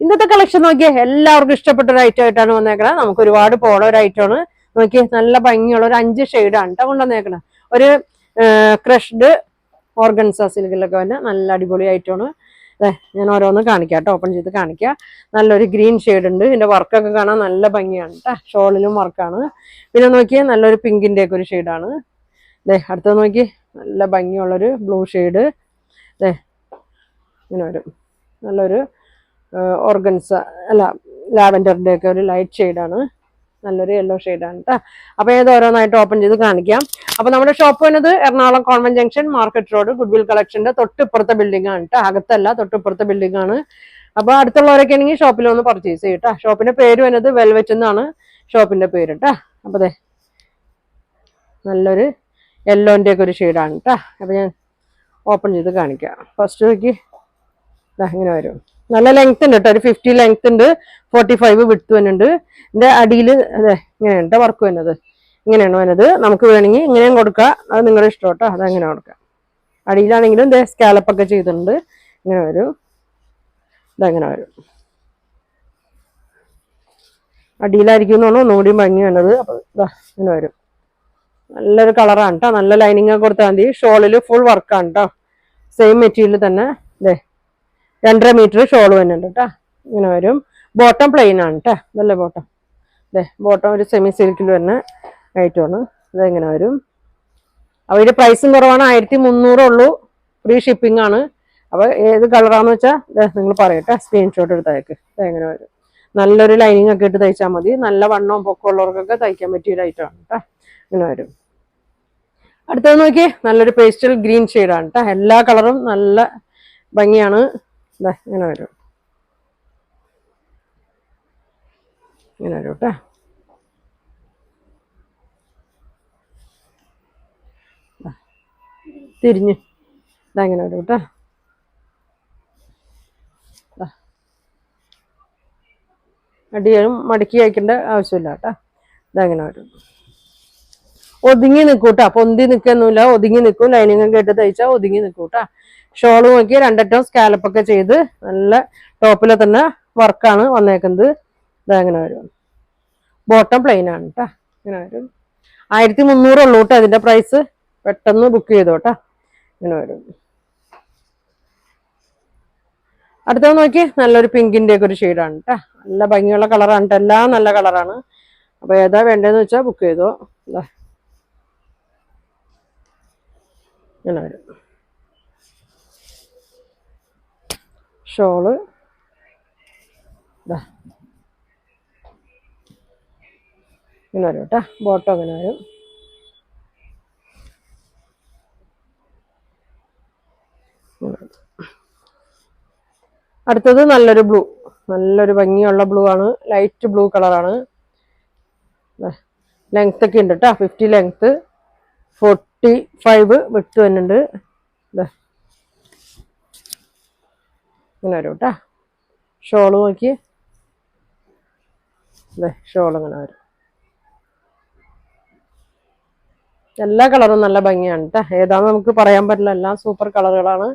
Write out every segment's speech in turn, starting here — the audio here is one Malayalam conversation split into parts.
ഇന്നത്തെ കളക്ഷൻ നോക്കിയേ എല്ലാവർക്കും ഇഷ്ടപ്പെട്ട ഒരു ഐറ്റം ആയിട്ടാണ് വന്നേക്കണത്. നമുക്ക് ഒരുപാട് പോണ ഒരു ഐറ്റമാണ്. നോക്കിയേ നല്ല ഭംഗിയുള്ള ഒരു 5 ഷെയ്ഡാണ് കേട്ടോ കൊണ്ടുവന്നേക്കണത്. ഒരു ക്രഷ്ഡ് ഓർഗൻസ സിൽക്കിലൊക്കെ വന്നെ നല്ല അടിപൊളി ഐറ്റമാണ്. ഞാൻ ഓരോന്ന് കാണിക്കാം കേട്ടോ, ഓപ്പൺ ചെയ്ത് കാണിക്കാം. നല്ലൊരു ഗ്രീൻ ഷെയ്ഡ് ഉണ്ട്. ഇതിന്റെ വർക്കൊക്കെ കാണാൻ നല്ല ഭംഗിയാണ് കേട്ടോ. ഷോളിലും വർക്കാണ്. പിന്നെ നോക്കിയേ നല്ലൊരു പിങ്കിന്റെ ഒക്കെ ഒരു ഷെയ്ഡാണ്. അടുത്തത് നോക്കി നല്ല ഭംഗിയുള്ളൊരു ബ്ലൂ ഷെയ്ഡ്. ഇങ്ങനെ വരും. നല്ലൊരു ഓർഗൻസ അല്ല ലാവൻഡറിന്റെ ഒക്കെ ഒരു ലൈറ്റ് ഷെയ്ഡാണ്. നല്ലൊരു യെല്ലോ ഷെയ്ഡാണ് കേട്ടോ. അപ്പൊ ഏത് ഓരോന്നായിട്ട് ഓപ്പൺ ചെയ്ത് കാണിക്കാം. അപ്പൊ നമ്മുടെ ഷോപ്പ് വന്നത് Ernakulam convent junction market road Goodwill കളക്ഷന്റെ തൊട്ടിപ്പുറത്തെ ബിൽഡിംഗ് ആണ് കേട്ടോ. അകത്തല്ല, തൊട്ടിപ്പുറത്തെ ബിൽഡിംഗ് ആണ്. അപ്പൊ അടുത്തുള്ളവരൊക്കെ ആണെങ്കിൽ ഷോപ്പിൽ ഒന്ന് പർച്ചേസ് ചെയ്യട്ടോ. ഷോപ്പിന്റെ പേര് വന്നത് വെൽവെറ്റ് എന്നാണ് ഷോപ്പിന്റെ പേര് കേട്ടോ. അപ്പൊ നല്ലൊരു യെല്ലോന്റെ ഒക്കെ ഒരു ഷെയ്ഡാണ് കേട്ടോ. അപ്പൊ ഞാൻ ഓപ്പൺ ചെയ്ത് കാണിക്കാം. ഫസ്റ്റ് നോക്കി ഇങ്ങനെ വരും. നല്ല ലെങ്ത് ഉണ്ട് കേട്ടോ. ഒരു 50 ലെങ്ത് ഉണ്ട്, 45 വിഡ്ത്ത് വരുന്നുണ്ട്. ഇതിന്റെ അടിയിൽ ഇങ്ങനെയാണ് വർക്ക് വരുന്നത്. ഇങ്ങനെയാണ് വരുന്നത്. നമുക്ക് വേണമെങ്കിൽ ഇങ്ങനെയും കൊടുക്കാം, അത് നിങ്ങളുടെ ഇഷ്ടം കേട്ടോ. അതങ്ങനെ കൊടുക്കാം. അടിയിലാണെങ്കിലും സ്കാലപ്പൊക്കെ ചെയ്തിട്ടുണ്ട്. ഇങ്ങനെ വരും. ഇതെങ്ങനെ വരും. അടിയിലായിരിക്കും എന്നാണ് ഒന്നുകൂടി ഭംഗി വേണ്ടത്. അപ്പൊ ഇങ്ങനെ വരും. നല്ലൊരു കളറാണ് കേട്ടോ. നല്ല ലൈനിങ് ഒക്കെ കൊടുത്താൽ മതി. ഷോളിൽ ഫുൾ വർക്കാണ് കേട്ടോ. സെയിം മെറ്റീരിയൽ തന്നെ 2.5 മീറ്റർ ഷോൾ വരുന്നുണ്ട് കേട്ടോ. ഇങ്ങനെ വരും. ബോട്ടം പ്ലെയിൻ ആണ് കേട്ടോ. നല്ല ബോട്ടം. ബോട്ടം ഒരു സെമി സിൽക്കിൽ വരുന്ന ഐറ്റമാണ്. ഇതെങ്ങനെ വരും. അപ്പോൾ ഇതിന്റെ പ്രൈസും കുറവാണ്. 1300 ഉള്ളൂ. ഫ്രീ ഷിപ്പിംഗ് ആണ്. അപ്പോൾ ഏത് കളറാന്ന് വെച്ചാൽ നിങ്ങൾ പറയട്ടെ, സ്ക്രീൻഷോട്ട് എടുത്തേക്ക്. ഇതെങ്ങനെ വരും. നല്ലൊരു ലൈനിങ് ഒക്കെ ഇട്ട് തയ്ച്ചാൽ മതി. നല്ല വണ്ണവും പൊക്കമുള്ളവർക്കൊക്കെ തയ്ക്കാൻ പറ്റിയ ഒരു ഐറ്റമാണ് കേട്ടോ. ഇങ്ങനെ വരും. അടുത്തത് നോക്കിയേ നല്ലൊരു പേസ്റ്റൽ ഗ്രീൻ ഷെയ്ഡാണ് കേട്ടോ. എല്ലാ കളറും നല്ല ഭംഗിയാണ്. ഇങ്ങനെ വരും. ഇങ്ങനെ വരും കേട്ടോ. തിരിഞ്ഞ് ഇതങ്ങനെ വരും കേട്ടോ. അടിയും മടക്കി അയക്കേണ്ട ആവശ്യമില്ല കേട്ടോ. ഇതങ്ങനെ വരും. ഒതുങ്ങി നിൽക്കൂട്ടാ. പൊന്തി നിൽക്കൊന്നുമില്ല, ഒതുങ്ങി നിൽക്കും. ലൈനിങ് ഒക്കെ ഇട്ട് തയ്ച്ചാൽ ഒതുങ്ങി നിൽക്കൂട്ടാ. ഷോള് നോക്കി 2 അറ്റം സ്കാലപ്പൊക്കെ ചെയ്ത് നല്ല ടോപ്പിലെ തന്നെ വർക്കാണ് വന്നേക്കുന്നത്. ഇതങ്ങനെ വരും. ബോട്ടം പ്ലെയിൻ ആണ് കേട്ടോ. ഇങ്ങനെ വരും. 1300 ഉള്ളൂ കേട്ടോ അതിന്റെ പ്രൈസ്. പെട്ടെന്ന് ബുക്ക് ചെയ്തോട്ടാ. ഇങ്ങനെ വരും. അടുത്തത് നോക്കി നല്ലൊരു പിങ്കിന്റെ ഒക്കെ ഒരു ഷെയ്ഡാണ് കേട്ടോ. നല്ല ഭംഗിയുള്ള കളറാണ് കേട്ടോ. എല്ലാം നല്ല കളറാണ്. അപ്പൊ ഏതാ വേണ്ടതെന്ന് വെച്ചാൽ ബുക്ക് ചെയ്തോ. ഇങ്ങനെ വരും. ഷോള് ഇങ്ങനെ വരും കേട്ടോ. ബോട്ടം ഇങ്ങനെ വരും. അടുത്തത് നല്ലൊരു ബ്ലൂ. നല്ലൊരു ഭംഗിയുള്ള ബ്ലൂ ആണ്. ലൈറ്റ് ബ്ലൂ കളറാണ്. ലെങ്ത് ഒക്കെ ഉണ്ട് കേട്ടോ. 50 ലെങ്ത്, 45 വിട്ട് വരുന്നുണ്ട്. ഇങ്ങനെ വരും കേട്ടോ. ഷോള് നോക്കി. ഷോൾ ഇങ്ങനെ വരും. എല്ലാ കളറും നല്ല ഭംഗിയാണ് കേട്ടോ. ഏതാന്ന് നമുക്ക് പറയാൻ പറ്റില്ല. എല്ലാം സൂപ്പർ കളറുകളാണ്.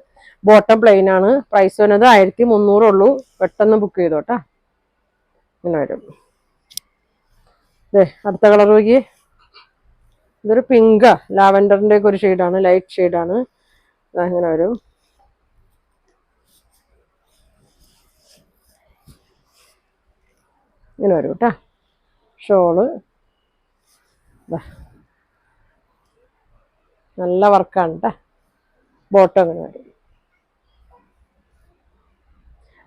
ബോട്ടം പ്ലെയിൻ ആണ്. പ്രൈസ് വരുന്നത് 1300 ഉള്ളൂ. പെട്ടെന്ന് ബുക്ക് ചെയ്തോട്ടാ. ഇങ്ങനെ വരും. അടുത്ത കളർ നോക്കി. ഇതൊരു പിങ്കാ ലാവൻഡറിന്റെ ഒക്കെ ഒരു ഷെയ്ഡാണ്. ലൈറ്റ് ഷെയ്ഡാണ്. ഇങ്ങനെ വരും. ഇങ്ങനെ വരും കേട്ടോ. ഷോള് നല്ല വർക്കാണ് കേട്ടോ. ബോട്ടം ഇങ്ങനെ വരും.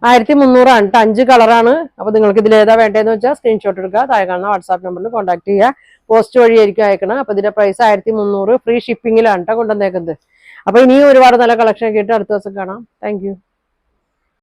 1300 ആണ് കേട്ടോ. 5 കളറാണ്. അപ്പൊ നിങ്ങൾക്ക് ഇതിൽ ഏതാ വേണ്ടതെന്ന് വെച്ചാൽ സ്ക്രീൻഷോട്ട് എടുക്കുക. താഴെ കാണുന്ന വാട്സാപ്പ് നമ്പറിൽ കോൺടാക്ട് ചെയ്യുക. പോസ്റ്റ് വഴിയായിരിക്കും അയക്കണം. അപ്പൊ ഇതിന്റെ പ്രൈസ് 1300. ഫ്രീ ഷിപ്പിംഗിലാണ് കേട്ടോ കൊണ്ടുവന്നേക്കുന്നത്. അപ്പൊ ഇനിയും ഒരുപാട് നല്ല കളക്ഷൻ ഒക്കെ ഇട്ട് അടുത്ത ദിവസം കാണാം. Thank you.